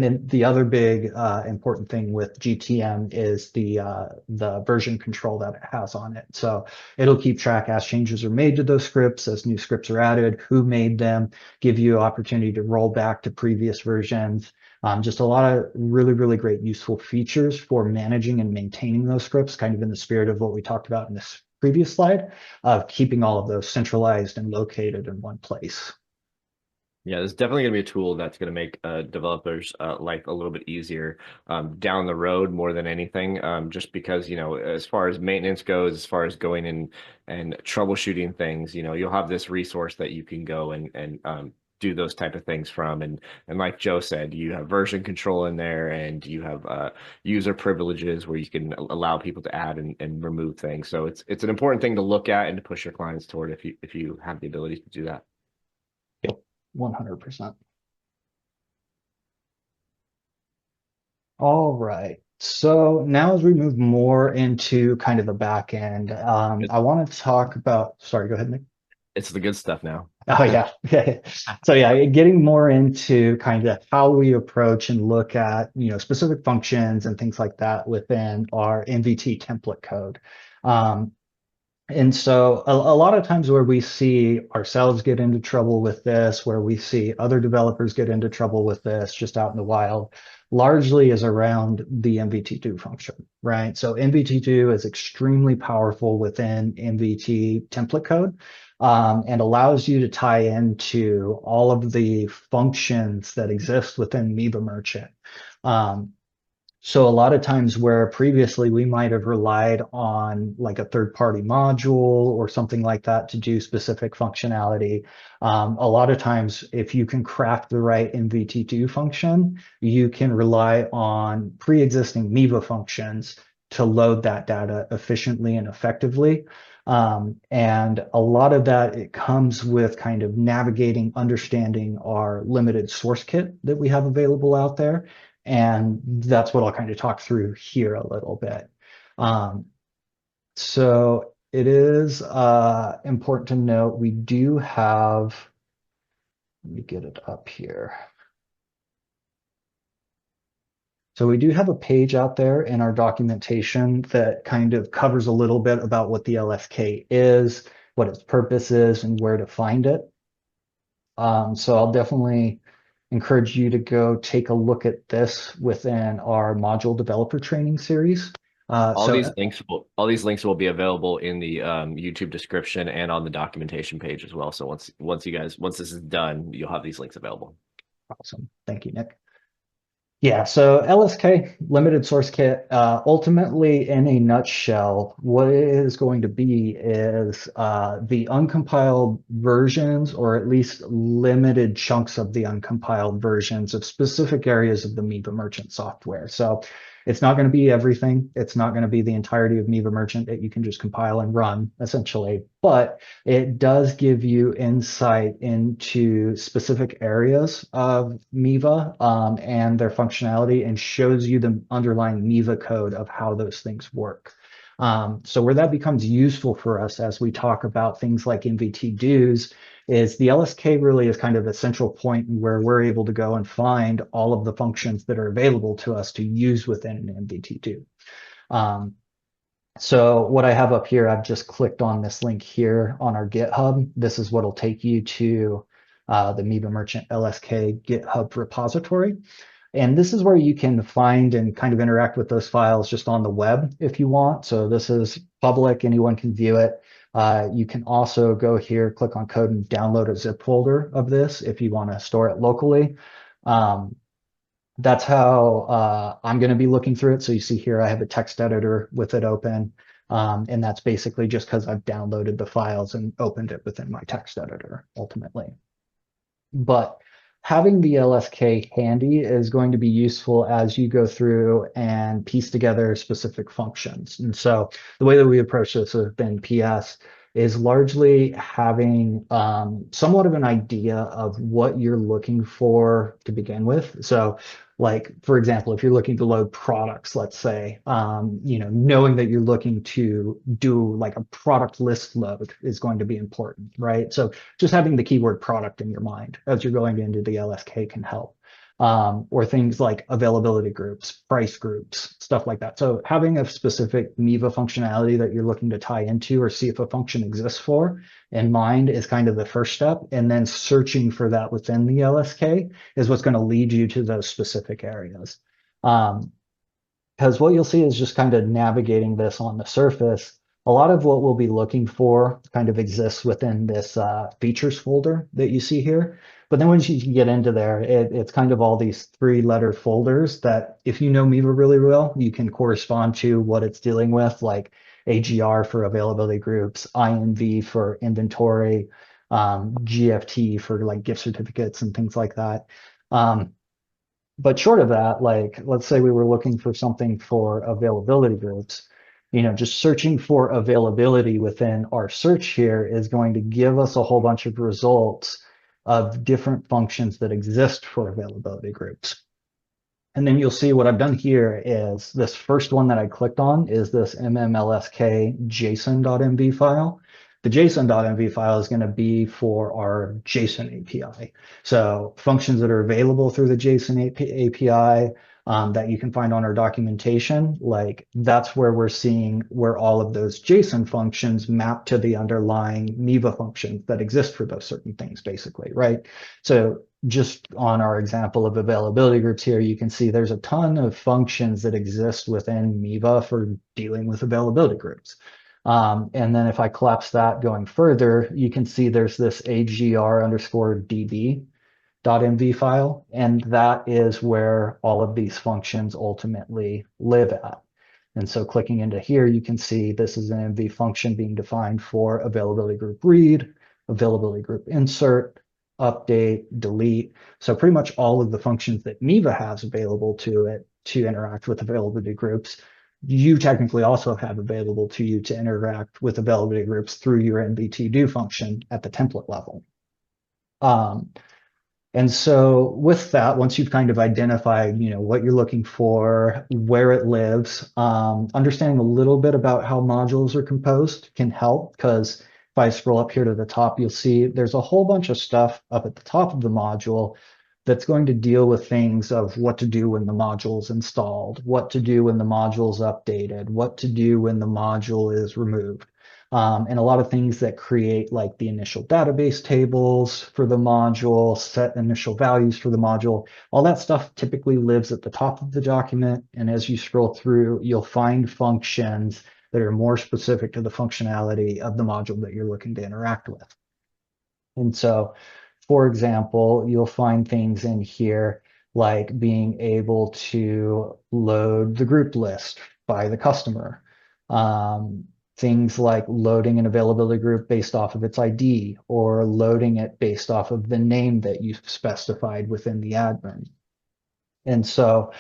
then the other big important thing with GTM is the version control that it has on it. So it'll keep track as changes are made to those scripts, as new scripts are added, who made them, give you opportunity to roll back to previous versions. Just a lot of really, really great useful features for managing and maintaining those scripts, kind of in the spirit of what we talked about in this previous slide, of keeping all of those centralized and located in one place. Yeah, there's definitely going to be a tool that's going to make developers' life a little bit easier down the road more than anything. Just because, as far as maintenance goes, as far as going in and troubleshooting things, you'll have this resource that you can go and do those type of things from. And like Joe said, you have version control in there, and you have user privileges where you can allow people to add and remove things. So it's an important thing to look at and to push your clients toward if you have the ability to do that. Yep, 100%. All right. So now as we move more into kind of the back end, I want to talk about, sorry, go ahead, Nick. It's the good stuff now. Oh yeah. So yeah, getting more into kind of how we approach and look at, specific functions and things like that within our MVT template code. And so a lot of times where we see ourselves get into trouble with this, where we see other developers get into trouble with this just out in the wild, largely is around the MVT2 function, right? So MVT2 is extremely powerful within MVT template code, and allows you to tie into all of the functions that exist within Miva Merchant. So a lot of times where previously we might have relied on like a third-party module or something like that to do specific functionality, a lot of times if you can craft the right MVT2 function, you can rely on pre-existing Miva functions to load that data efficiently and effectively. And a lot of that, it comes with kind of navigating, understanding our limited source kit that we have available out there. And that's what I'll kind of talk through here a little bit. So it is important to note we do have, let me get it up here. So we do have a page out there in our documentation that kind of covers a little bit about what the LSK is, what its purpose is, and where to find it. So I'll definitely encourage you to go take a look at this within our module developer training series. All these links will be available in the YouTube description and on the documentation page as well. So once this is done, you'll have these links available. Awesome. Thank you, Nick. Yeah, so LSK, limited source kit, ultimately in a nutshell, what it is going to be is the uncompiled versions, or at least limited chunks of the uncompiled versions of specific areas of the Miva Merchant software. So it's not going to be everything. It's not going to be the entirety of Miva Merchant that you can just compile and run, essentially. But it does give you insight into specific areas of Miva and their functionality, and shows you the underlying Miva code of how those things work. So where that becomes useful for us as we talk about things like MVT dues is the LSK really is kind of a central point where we're able to go and find all of the functions that are available to us to use within an MVT2. So what I have up here, I've just clicked on this link here on our GitHub. This is what will take you to the Miva Merchant LSK GitHub repository. And this is where you can find and kind of interact with those files just on the web if you want. So this is public, anyone can view it. You can also go here, click on code, and download a zip folder of this if you want to store it locally. That's how I'm going to be looking through it. So you see here, I have a text editor with it open. And that's basically just because I've downloaded the files and opened it within my text editor ultimately. But having the LSK handy is going to be useful as you go through and piece together specific functions. And so the way that we approach this within PS is largely having somewhat of an idea of what you're looking for to begin with. So Like, for example, if you're looking to load products, let's say, knowing that you're looking to do like a product list load is going to be important, right? So just having the keyword product in your mind as you're going into the LSK can help. Or things like availability groups, price groups, stuff like that. So having a specific Miva functionality that you're looking to tie into or see if a function exists for in mind is kind of the first step. And then searching for that within the LSK is what's going to lead you to those specific areas. Because what you'll see is just kind of navigating this on the surface. A lot of what we'll be looking for kind of exists within this features folder that you see here. But then once you get into there, it's kind of all these 3-letter folders that if you know Miva really well, you can correspond to what it's dealing with, like AGR for availability groups, INV for inventory, GFT for like gift certificates and things like that. But short of that, like, let's say we were looking for something for availability groups, just searching for availability within our search here is going to give us a whole bunch of results of different functions that exist for availability groups. And then you'll see what I've done here is this first one that I clicked on is this mmlsk json.mv file. The json.mv file is going to be for our JSON API. So functions that are available through the JSON API that you can find on our documentation, like that's where we're seeing where all of those JSON functions map to the underlying Miva functions that exist for those certain things, basically, right? So just on our example of availability groups here, you can see there's a ton of functions that exist within Miva for dealing with availability groups. And then if I collapse that going further, you can see there's this agr_db.mv file, and that is where all of these functions ultimately live at. And so clicking into here, you can see this is an MV function being defined for availability group read, availability group insert, update, delete. So pretty much all of the functions that Miva has available to it to interact with availability groups, you technically also have available to you to interact with availability groups through your mvto function at the template level. And so with that, once you've kind of identified, what you're looking for, where it lives, understanding a little bit about how modules are composed can help, because if I scroll up here to the top, you'll see there's a whole bunch of stuff up at the top of the module that's going to deal with things of what to do when the module's installed, what to do when the module's updated, what to do when the module is removed. And a lot of things that create like the initial database tables for the module, set initial values for the module. All that stuff typically lives at the top of the document. And as you scroll through, you'll find functions that are more specific to the functionality of the module that you're looking to interact with. And so, for example, you'll find things in here like being able to load the group list by the customer. Things like loading an availability group based off of its ID, or loading it based off of the name that you've specified within the admin. And so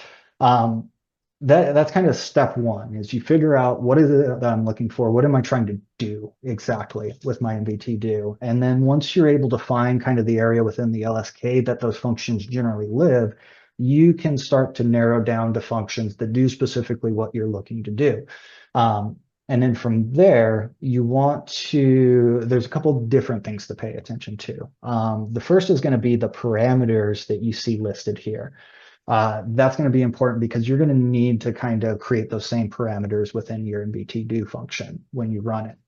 that's kind of step one, is you figure out what is it that I'm looking for, what am I trying to do exactly with my MVT do. And then once you're able to find kind of the area within the LSK that those functions generally live, you can start to narrow down the functions that do specifically what you're looking to do. And then from there, there's a couple different things to pay attention to. The first is going to be the parameters that you see listed here. That's going to be important because you're going to need to kind of create those same parameters within your mvto function when you run it.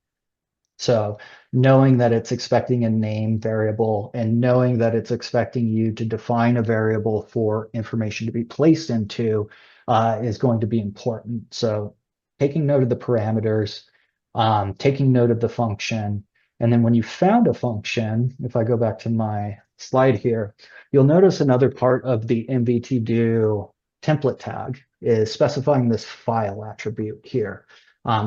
So knowing that it's expecting a name variable and knowing that it's expecting you to define a variable for information to be placed into is going to be important. So taking note of the parameters, taking note of the function, and then when you found a function, if I go back to my slide here, you'll notice another part of the mvto template tag is specifying this file attribute here,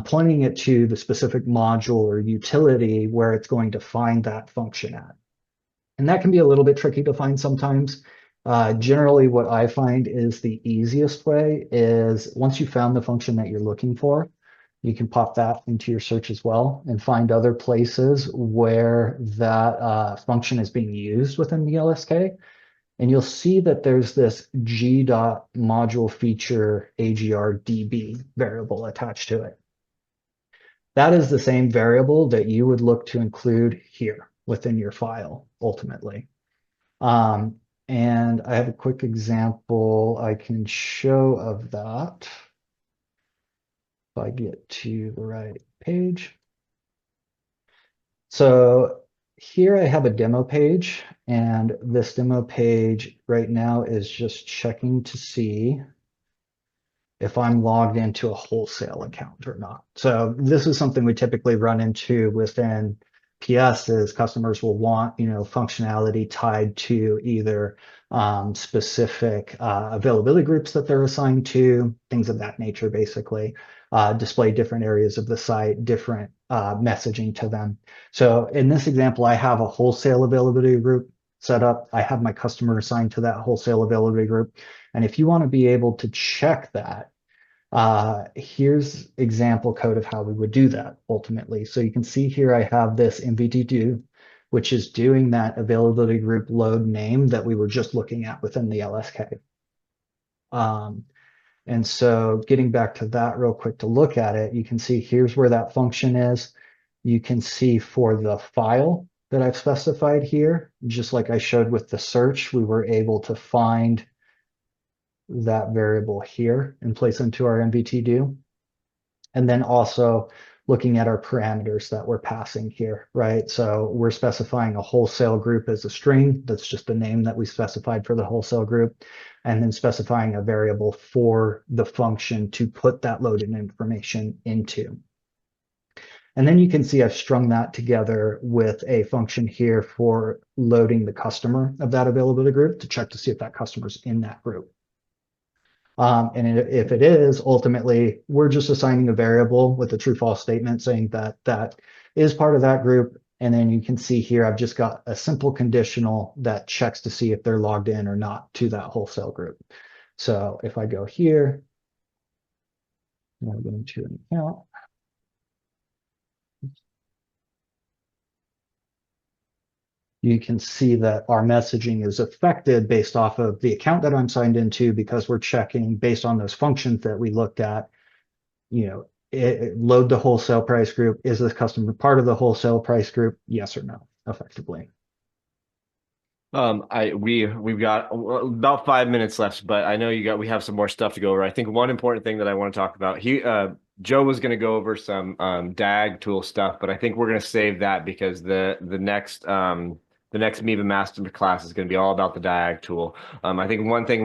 pointing it to the specific module or utility where it's going to find that function at. And that can be a little bit tricky to find sometimes. Generally, what I find is the easiest way is once you found the function that you're looking for, you can pop that into your search as well and find other places where that function is being used within the LSK. And you'll see that there's this g.module feature agr_db variable attached to it. That is the same variable that you would look to include here within your file, ultimately. And I have a quick example I can show of that. If I get to the right page. So here I have a demo page, and this demo page right now is just checking to see if I'm logged into a wholesale account or not. So this is something we typically run into within PS is customers will want, functionality tied to either specific availability groups that they're assigned to, things of that nature, basically. Display different areas of the site, different messaging to them. So in this example, I have a wholesale availability group set up. I have my customer assigned to that wholesale availability group. And if you want to be able to check that, here's example code of how we would do that ultimately. So you can see here I have this mvd_do, which is doing that availability group load name that we were just looking at within the LSK. And so getting back to that real quick to look at it, you can see here's where that function is. You can see for the file that I've specified here, just like I showed with the search, we were able to find that variable here and place into our mvd_do. And then also looking at our parameters that we're passing here, right? So we're specifying a wholesale group as a string. That's just the name that we specified for the wholesale group. And then specifying a variable for the function to put that loaded information into. And then you can see I've strung that together with a function here for loading the customer of that availability group to check to see if that customer's in that group. And if it is, ultimately, we're just assigning a variable with a true/false statement saying that that is part of that group. And then you can see here, I've just got a simple conditional that checks to see if they're logged in or not to that wholesale group. So if I go here, I'm going to an account. You can see that our messaging is affected based off of the account that I'm signed into because we're checking based on those functions that we looked at, load the wholesale price group. Is this customer part of the wholesale price group? Yes or no, effectively. We've got about 5 minutes left, but I know we have some more stuff to go over. I think one important thing that I want to talk about, Joe was going to go over some DAG tool stuff, but I think we're going to save that because the next Miva Masterclass is going to be all about the DAG tool. I think one thing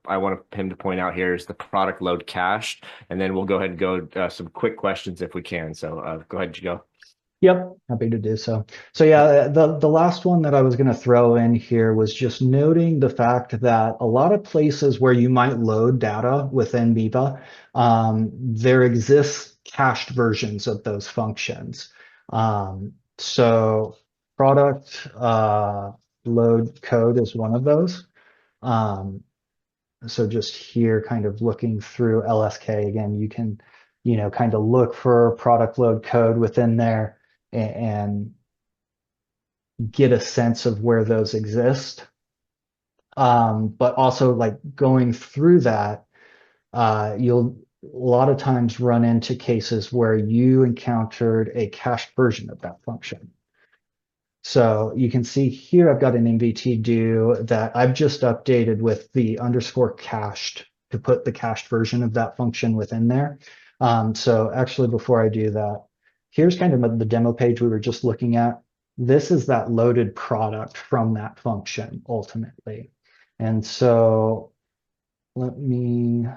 I want him to point out here is the product load cached, and then we'll go ahead and go some quick questions if we can. So go ahead, Joe. Yep, happy to do so. So yeah, the last one that I was going to throw in here was just noting the fact that a lot of places where you might load data within Miva, there exists cached versions of those functions. So product load code is one of those. So just here, kind of looking through LSK again, you can, kind of look for product load code within there and get a sense of where those exist. But also like going through that, you'll a lot of times run into cases where you encountered a cached version of that function. So you can see here, I've got an mvd_do that I've just updated with the _ cached to put the cached version of that function within there. So actually, before I do that, here's kind of the demo page we were just looking at. This is that loaded product from that function ultimately. And so let me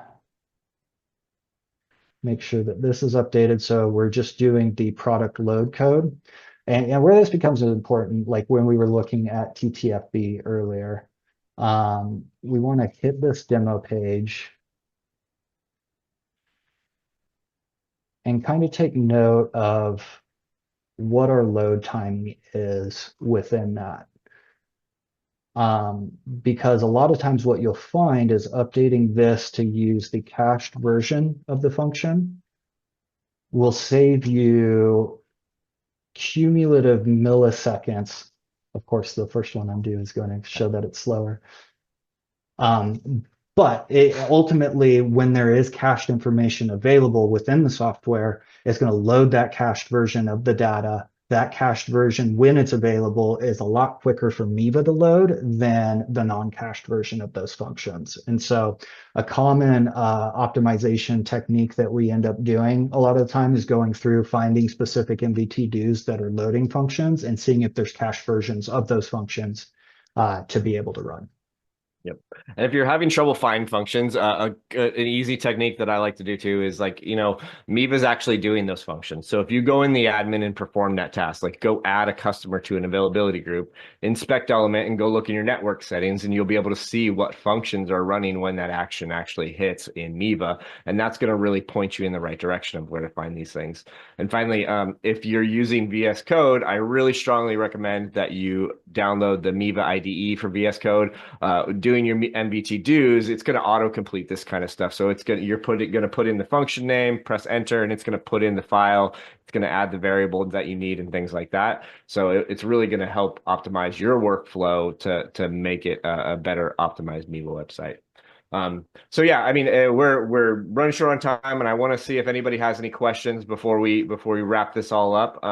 make sure that this is updated. So we're just doing the product load code. And where this becomes important, like when we were looking at TTFB earlier, we want to hit this demo page and kind of take note of what our load timing is within that. Because a lot of times what you'll find is updating this to use the cached version of the function will save you cumulative milliseconds. Of course, the first one I'm doing is going to show that it's slower. But ultimately, when there is cached information available within the software, it's going to load that cached version of the data. That cached version, when it's available, is a lot quicker for Miva to load than the non-cached version of those functions. And so a common optimization technique that we end up doing a lot of the time is going through finding specific MVT dos that are loading functions and seeing if there's cached versions of those functions to be able to run. Yep. And if you're having trouble finding functions, an easy technique that I like to do too is like, Miva's actually doing those functions. So if you go in the admin and perform that task, like go add a customer to an availability group, inspect element and go look in your network settings, and you'll be able to see what functions are running when that action actually hits in Miva. And that's going to really point you in the right direction of where to find these things. And finally, if you're using VS Code, I really strongly recommend that you download the Miva IDE for VS Code. Doing your MVT dos, it's going to auto-complete this kind of stuff. So it's going to put in the function name, press enter, and it's going to put in the file. It's going to add the variable that you need and things like that. So it's really going to help optimize your workflow to make it a better optimized Miva website. So yeah, I mean, we're running short on time, and I want to see if anybody has any questions before we wrap this all up.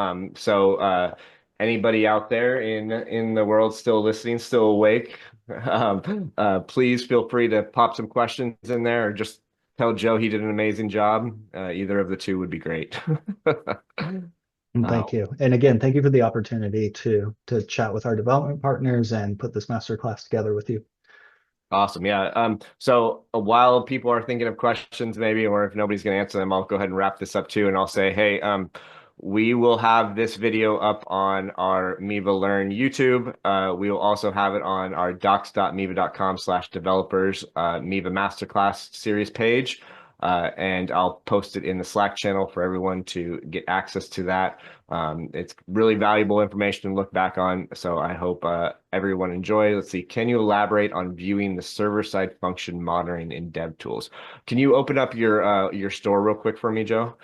Anybody out there in the world still listening, still awake? Please feel free to pop some questions in there, or just tell Joe he did an amazing job. Either of the two would be great. And thank you. And again, thank you for the opportunity to chat with our development partners and put this masterclass together with you. Awesome. Yeah. So while people are thinking of questions, maybe, or if nobody's going to answer them, I'll go ahead and wrap this up too. And I'll say, hey, we will have this video up on our Miva Learn YouTube. We will also have it on our docs.miva.com/developers Miva Masterclass series page. And I'll post it in the Slack channel for everyone to get access to that. It's really valuable information to look back on. So I hope everyone enjoy. Let's see. Can you elaborate on viewing the server-side function monitoring in DevTools? Can you open up your store real quick for me, Joe?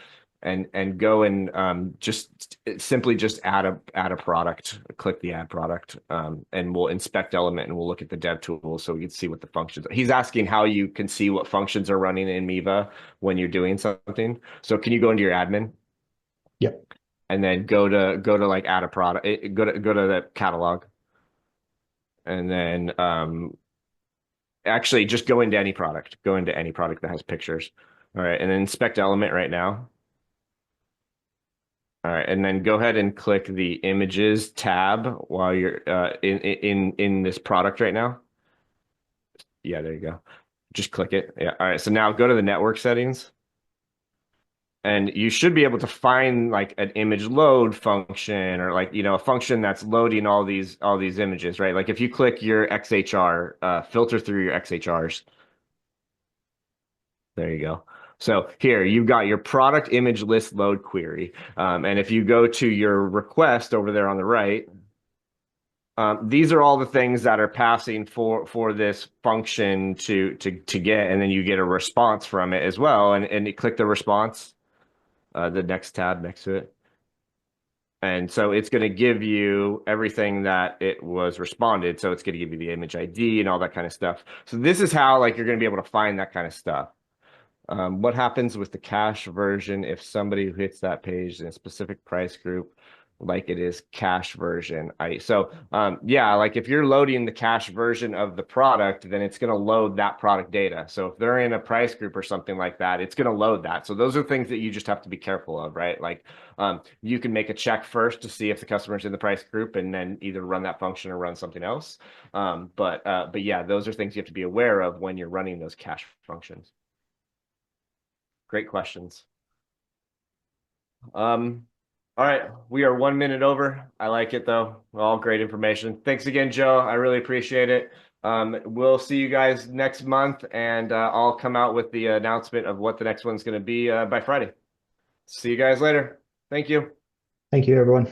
And go and just simply just add a product, click the add product, and we'll inspect element and we'll look at the dev tool so we can see what the functions are. He's asking how you can see what functions are running in Miva when you're doing something. So can you go into your admin? Yep. And then go to like add a product, go to the catalog. And then actually just go into any product. Go into any product that has pictures. All right, and then inspect element right now. All right, and then go ahead and click the images tab while you're in this product right now. Yeah, there you go. Just click it. Yeah. All right. So now go to the network settings, and you should be able to find like an image load function, or like a function that's loading all these images, right? Like if you click your XHR, filter through your XHRs. There you go. So here you've got your product image list load query. And if you go to your request over there on the right, these are all the things that are passing for this function to get, and then you get a response from it as well. And you click the response, the next tab next to it. And so it's going to give you everything that it was responded. So it's going to give you the image ID and all that kind of stuff. So this is how like you're going to be able to find that kind of stuff. What happens with the cache version if somebody who hits that page in a specific price group, like it is cache version? Yeah, like if you're loading the cache version of the product, then it's going to load that product data. So if they're in a price group or something like that, it's going to load that. So those are things that you just have to be careful of, right? Like you can make a check first to see if the customer's in the price group and then either run that function or run something else. But yeah, those are things you have to be aware of when you're running those cache functions. Great questions. All right, we are 1 minute over. I like it though. All great information. Thanks again, Joe. I really appreciate it. We'll see you guys next month, and I'll come out with the announcement of what the next one's going to be by Friday. See you guys later. Thank you. Thank you, everyone.